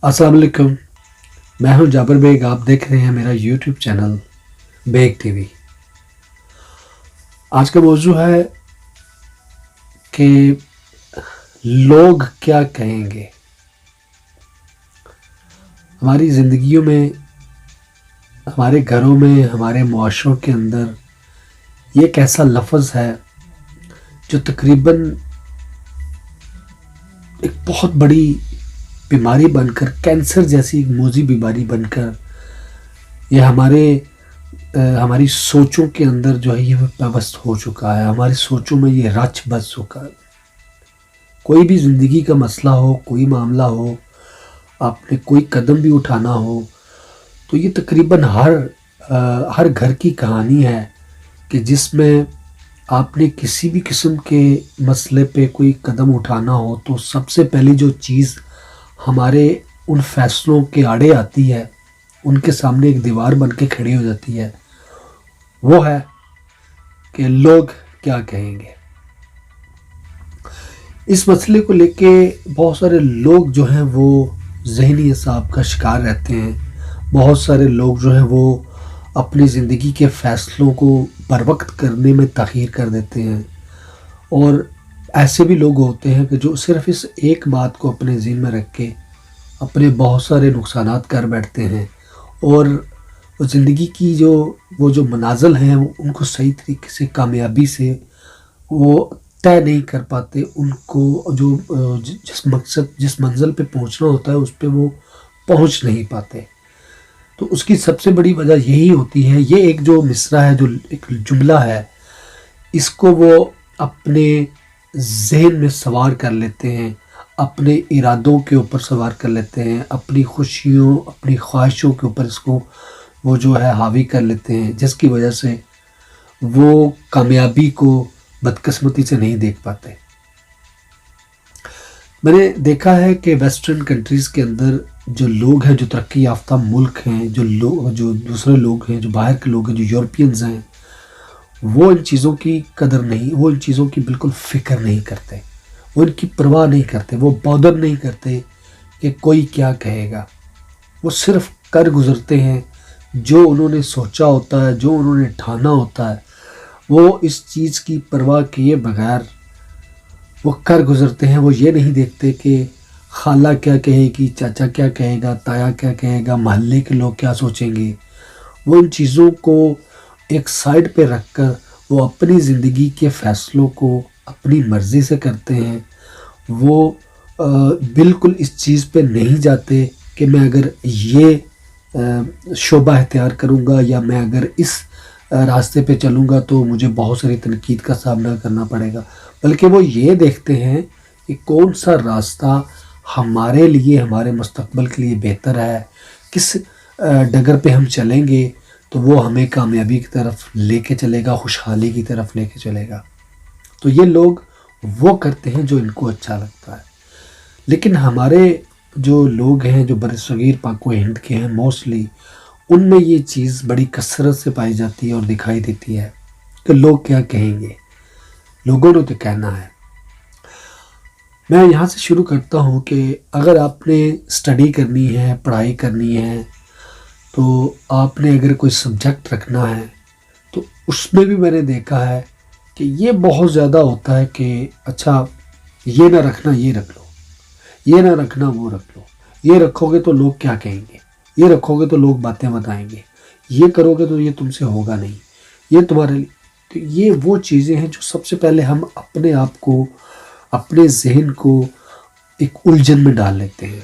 السلام علیکم، میں ہوں جابر بیگ۔ آپ دیکھ رہے ہیں میرا YouTube channel Baig TV. آج کا موضوع ہے کہ لوگ کیا کہیں گے۔ ہماری زندگیوں میں، ہمارے گھروں میں، ہمارے معاشروں کے اندر یہ ایک ایسا لفظ ہے جو تقریباً ایک بہت بڑی بیماری بن کر، کینسر جیسی ایک موذی بیماری بن کر یہ ہماری سوچوں کے اندر جو ہے یہ پیوست ہو چکا ہے، ہماری سوچوں میں یہ رچ بس چکا ہے۔ کوئی بھی زندگی کا مسئلہ ہو، کوئی معاملہ ہو، آپ نے کوئی قدم بھی اٹھانا ہو تو یہ تقریباً ہر گھر کی کہانی ہے کہ جس میں آپ نے کسی بھی قسم کے مسئلے پہ کوئی قدم اٹھانا ہو تو سب سے پہلی جو چیز ہمارے ان فیصلوں کے آڑے آتی ہے، ان کے سامنے ایک دیوار بن کے کھڑی ہو جاتی ہے، وہ ہے کہ لوگ کیا کہیں گے۔ اس مسئلے کو لے کے بہت سارے لوگ جو ہیں وہ ذہنی اعصاب کا شکار رہتے ہیں۔ بہت سارے لوگ جو ہیں وہ اپنی زندگی کے فیصلوں کو بر وقت کرنے میں تاخیر کر دیتے ہیں، اور ایسے بھی لوگ ہوتے ہیں کہ جو صرف اس ایک بات کو اپنے ذہن میں رکھ کے اپنے بہت سارے نقصانات کر بیٹھتے ہیں، اور وہ زندگی کی جو منازل ہیں ان کو صحیح طریقے سے کامیابی سے وہ طے نہیں کر پاتے۔ ان کو جو جس منزل پہ پہنچنا ہوتا ہے اس پہ وہ پہنچ نہیں پاتے۔ تو اس کی سب سے بڑی وجہ یہی ہوتی ہے، یہ ایک جو مصرع ہے، جو ایک جملہ ہے، اس کو وہ اپنے ذہن میں سوار کر لیتے ہیں، اپنے ارادوں کے اوپر سوار کر لیتے ہیں، اپنی خوشیوں، اپنی خواہشوں کے اوپر اس کو وہ جو ہے حاوی کر لیتے ہیں، جس کی وجہ سے وہ کامیابی کو بدقسمتی سے نہیں دیکھ پاتے۔ میں نے دیکھا ہے کہ ویسٹرن کنٹریز کے اندر جو لوگ ہیں، جو ترقی یافتہ ملک ہیں، جو دوسرے لوگ ہیں، جو باہر کے لوگ ہیں، جو یورپینز ہیں، وہ ان چیزوں کی قدر نہیں، وہ ان چیزوں کی بالکل فکر نہیں کرتے، وہ ان کی پرواہ نہیں کرتے، وہ بادر نہیں کرتے کہ کوئی کیا کہے گا۔ وہ صرف کر گزرتے ہیں جو انہوں نے سوچا ہوتا ہے، جو انہوں نے ٹھانا ہوتا ہے، وہ اس چیز کی پرواہ کیے بغیر وہ کر گزرتے ہیں۔ وہ یہ نہیں دیکھتے کہ خالہ کیا کہے گی، چاچا کیا کہے گا، تایا کیا کہے گا، محلے کے لوگ کیا سوچیں گے۔ وہ ان چیزوں کو ایک سائڈ پہ رکھ کر وہ اپنی زندگی کے فیصلوں کو اپنی مرضی سے کرتے ہیں۔ وہ بالکل اس چیز پہ نہیں جاتے کہ میں اگر یہ شعبہ اختیار کروں گا یا میں اگر اس راستے پہ چلوں گا تو مجھے بہت ساری تنقید کا سامنا کرنا پڑے گا، بلکہ وہ یہ دیکھتے ہیں کہ کون سا راستہ ہمارے لیے، ہمارے مستقبل کے لیے بہتر ہے، کس ڈگر پہ ہم چلیں گے تو وہ ہمیں کامیابی کی طرف لے کے چلے گا، خوشحالی کی طرف لے کے چلے گا۔ تو یہ لوگ وہ کرتے ہیں جو ان کو اچھا لگتا ہے۔ لیکن ہمارے جو لوگ ہیں، جو برصغیر پاک و ہند کے ہیں، موسٹلی ان میں یہ چیز بڑی کثرت سے پائی جاتی ہے اور دکھائی دیتی ہے کہ لوگ کیا کہیں گے، لوگوں نے تو کہنا ہے۔ میں یہاں سے شروع کرتا ہوں کہ اگر آپ نے اسٹڈی کرنی ہے، پڑھائی کرنی ہے، تو آپ نے اگر کوئی سبجیکٹ رکھنا ہے تو اس میں بھی میں نے دیکھا ہے کہ یہ بہت زیادہ ہوتا ہے کہ اچھا یہ نہ رکھنا، یہ رکھ لو، یہ نہ رکھنا، وہ رکھ لو، یہ رکھو گے تو لوگ کیا کہیں گے، یہ رکھو گے تو لوگ باتیں بتائیں گے، یہ کرو گے تو یہ تم سے ہوگا نہیں، یہ تمہارے لیے۔ تو یہ وہ چیزیں ہیں جو سب سے پہلے ہم اپنے آپ کو، اپنے ذہن کو ایک الجھن میں ڈال لیتے ہیں۔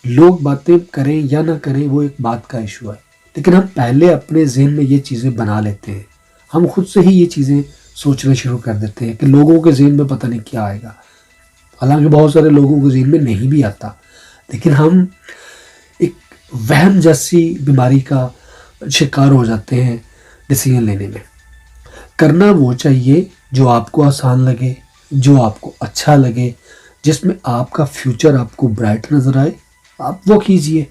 لوگ باتیں کریں یا نہ کریں وہ ایک بات کا ایشو ہے، لیکن ہم پہلے اپنے ذہن میں یہ چیزیں بنا لیتے ہیں، ہم خود سے ہی یہ چیزیں سوچنا شروع کر دیتے ہیں کہ لوگوں کے ذہن میں پتہ نہیں کیا آئے گا۔ حالانکہ بہت سارے لوگوں کے ذہن میں نہیں بھی آتا، لیکن ہم ایک وہم جیسی بیماری کا شکار ہو جاتے ہیں ڈیسیژن لینے میں۔ کرنا وہ چاہیے جو آپ کو آسان لگے، جو آپ کو اچھا لگے، جس میں آپ کا فیوچر آپ کو برائٹ نظر آئے، آپ وہ کیجئے۔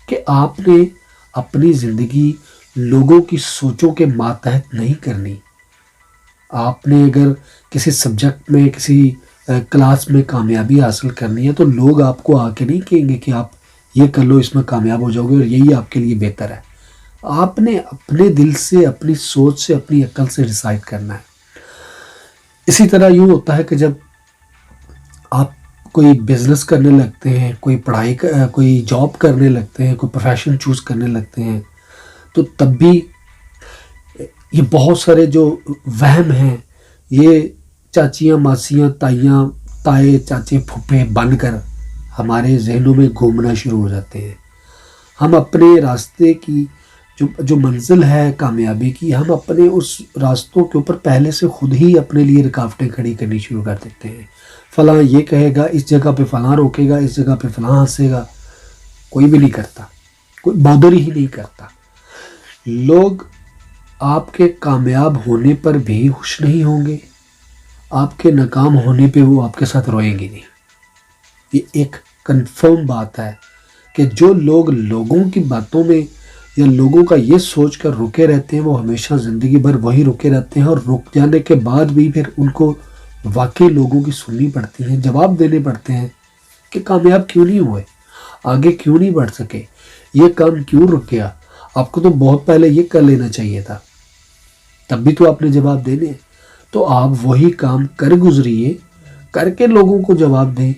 کہ آپ نے اپنی زندگی لوگوں کی سوچوں کے ماتحت نہیں کرنی۔ آپ نے اگر کسی سبجیکٹ میں، کسی کلاس میں کامیابی حاصل کرنی ہے تو لوگ آپ کو آ کے نہیں کہیں گے کہ آپ یہ کر لو، اس میں کامیاب ہو جاؤ گے اور یہی آپ کے لیے بہتر ہے. آپ نے اپنے دل سے، اپنی سوچ سے، اپنی عقل سے ڈیسائیڈ کرنا ہے. اسی طرح یوں ہوتا ہے کہ جب آپ کوئی بزنس کرنے لگتے ہیں، کوئی کوئی جاب کرنے لگتے ہیں، کوئی پروفیشن چوز کرنے لگتے ہیں، تو تب بھی یہ بہت سارے جو وہم ہیں، یہ چاچیاں، ماسیاں، تائیاں، تائے، چاچے، پھوپھے بن کر ہمارے ذہنوں میں گھومنا شروع ہو جاتے ہیں. ہم اپنے راستے کی جو منزل ہے کامیابی کی، ہم اپنے اس راستوں کے اوپر پہلے سے خود ہی اپنے لیے رکاوٹیں کھڑی کرنی شروع کر دیتے ہیں. فلاں یہ کہے گا، اس جگہ پہ فلاں روکے گا، اس جگہ پہ فلاں ہنسے گا. کوئی بھی نہیں کرتا، کوئی بادر ہی نہیں کرتا. لوگ آپ کے کامیاب ہونے پر بھی خوش نہیں ہوں گے، آپ کے ناکام ہونے پہ وہ آپ کے ساتھ روئیں گے نہیں. یہ ایک کنفرم بات ہے کہ جو لوگ لوگوں کی باتوں میں یا لوگوں کا یہ سوچ کر رکے رہتے ہیں، وہ ہمیشہ زندگی بھر وہی رکے رہتے ہیں، اور رک جانے کے بعد بھی پھر ان کو واقعی لوگوں کی سننی پڑتی ہیں، جواب دینے پڑتے ہیں کہ کامیاب کیوں نہیں ہوئے، آگے کیوں نہیں بڑھ سکے، یہ کام کیوں رک گیا، آپ کو تو بہت پہلے یہ کر لینا چاہیے تھا. تب بھی تو آپ نے جواب دینے ہیں. تو آپ وہی کام کر گزریے، کر کے لوگوں کو جواب دیں.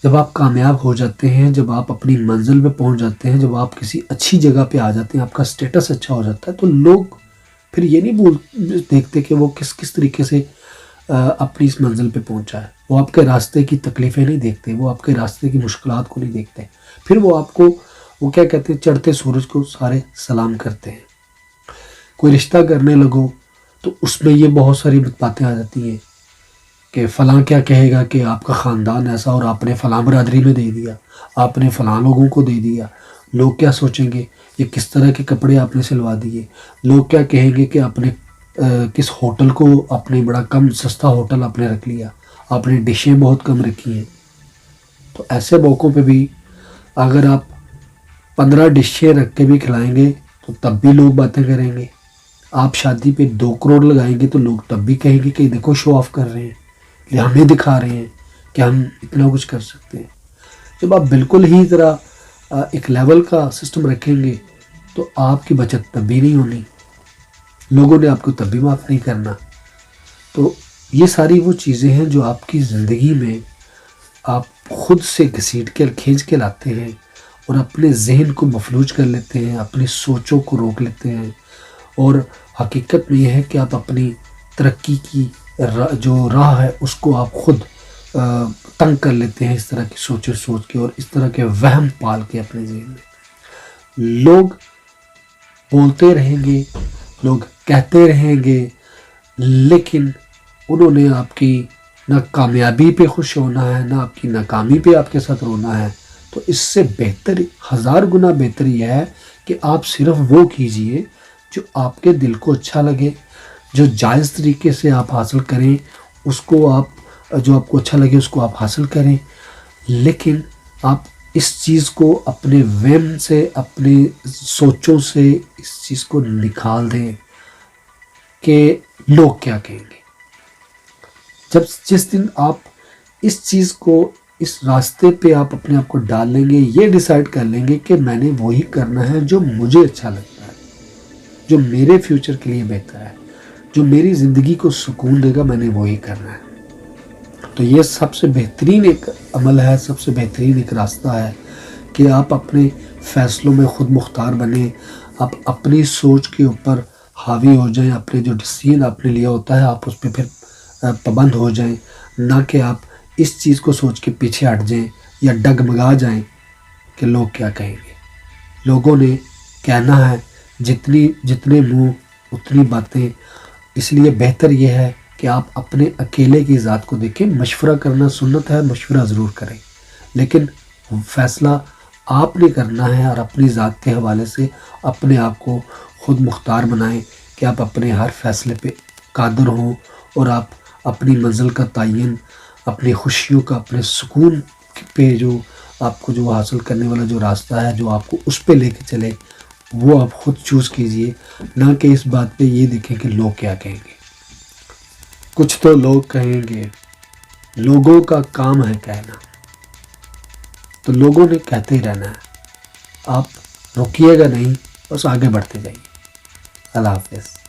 جب آپ کامیاب ہو جاتے ہیں، جب آپ اپنی منزل پہ پہنچ جاتے ہیں، جب آپ کسی اچھی جگہ پہ آ جاتے ہیں، آپ کا سٹیٹس اچھا ہو جاتا ہے، تو لوگ پھر یہ نہیں دیکھتے کہ وہ کس کس طریقے سے اپنی اس منزل پہ پہنچا ہے. وہ آپ کے راستے کی تکلیفیں نہیں دیکھتے، وہ آپ کے راستے کی مشکلات کو نہیں دیکھتے. پھر وہ آپ کو، وہ کیا کہتے ہیں، چڑھتے سورج کو سارے سلام کرتے ہیں. کوئی رشتہ کرنے لگو تو اس میں یہ بہت ساری باتیں آ جاتی ہیں کہ فلاں کیا کہے گا کہ آپ کا خاندان ایسا، اور آپ نے فلاں برادری میں دے دیا، آپ نے فلاں لوگوں کو دے دیا، لوگ کیا سوچیں گے، یہ کس طرح کے کپڑے آپ نے سلوا دیے، لوگ کیا کہیں گے کہ آپ نے کس ہوٹل کو، آپ نے بڑا کم سستا ہوٹل آپ نے رکھ لیا، آپ نے ڈشیں بہت کم رکھی ہیں. تو ایسے موقعوں پہ بھی اگر آپ 15 ڈشیں رکھ کے بھی کھلائیں گے تو تب بھی لوگ باتیں کریں گے. آپ شادی پہ 2 کروڑ لگائیں گے تو لوگ تب بھی کہیں گے کہ دیکھو شو آف کر رہے ہیں، یہ ہمیں دکھا رہے ہیں کہ ہم اتنا کچھ کر سکتے ہیں. جب آپ بالکل ہی ذرا ایک لیول کا سسٹم رکھیں گے تو آپ کی بچت تب بھی نہیں ہونی، لوگوں نے آپ کو تب بھی معاف نہیں کرنا. تو یہ ساری وہ چیزیں ہیں جو آپ کی زندگی میں آپ خود سے گھسیٹ کے کھینچ کے لاتے ہیں اور اپنے ذہن کو مفلوج کر لیتے ہیں، اپنی سوچوں کو روک لیتے ہیں. اور حقیقت میں یہ ہے کہ آپ اپنی ترقی کی جو راہ ہے اس کو آپ خود تنگ کر لیتے ہیں، اس طرح کی سوچیں سوچ کے اور اس طرح کے وہم پال کے اپنے ذہن میں. لوگ بولتے رہیں گے، لوگ کہتے رہیں گے، لیکن انہوں نے آپ کی نہ کامیابی پہ خوش ہونا ہے، نہ آپ کی ناکامی پہ آپ کے ساتھ رونا ہے. تو اس سے بہتر، 1000 گنا بہتر یہ ہے کہ آپ صرف وہ کیجئے جو آپ کے دل کو اچھا لگے، جو جائز طریقے سے آپ حاصل کریں، اس کو آپ، جو آپ کو اچھا لگے اس کو آپ حاصل کریں. لیکن آپ اس چیز کو اپنے وہم سے، اپنے سوچوں سے اس چیز کو نکال دیں کہ لوگ کیا کہیں گے. جس دن آپ اس چیز کو، اس راستے پہ آپ اپنے آپ کو ڈال لیں گے، یہ ڈیسائیڈ کر لیں گے کہ میں نے وہی کرنا ہے جو مجھے اچھا لگتا ہے، جو میرے فیوچر کے لیے بہتر ہے، جو میری زندگی کو سکون دے گا، میں نے وہی کرنا ہے. تو یہ سب سے بہترین ایک عمل ہے، سب سے بہترین ایک راستہ ہے کہ آپ اپنے فیصلوں میں خود مختار بنیں. آپ اپنی سوچ کے اوپر حاوی ہو جائیں، اپنے جو ڈیسیژن آپ نے لیا ہوتا ہے آپ اس پہ پھر پابند ہو جائیں، نہ کہ آپ اس چیز کو سوچ کے پیچھے ہٹ جائیں یا ڈگمگا جائیں کہ لوگ کیا کہیں گے. لوگوں نے کہنا ہے، جتنے منہ اتنی باتیں. اس لیے بہتر یہ ہے کہ آپ اپنے اکیلے کی ذات کو دیکھیں. مشورہ کرنا سنت ہے، مشورہ ضرور کریں، لیکن فیصلہ آپ نے کرنا ہے اور اپنی ذات کے حوالے سے اپنے آپ کو خود مختار بنائیں کہ آپ اپنے ہر فیصلے پہ قادر ہوں اور آپ اپنی منزل کا تعین، اپنی خوشیوں کا، اپنے سکون پہ جو آپ کو جو حاصل کرنے والا جو راستہ ہے جو آپ کو اس پہ لے کے چلے، وہ آپ خود چوز کیجئے، نہ کہ اس بات پہ یہ دیکھیں کہ لوگ کیا کہیں گے. کچھ تو لوگ کہیں گے، لوگوں کا کام ہے کہنا. تو لوگوں نے کہتے ہی رہنا ہے، آپ رکیے گا نہیں، بس آگے بڑھتے جائیے۔ اللہ حافظ۔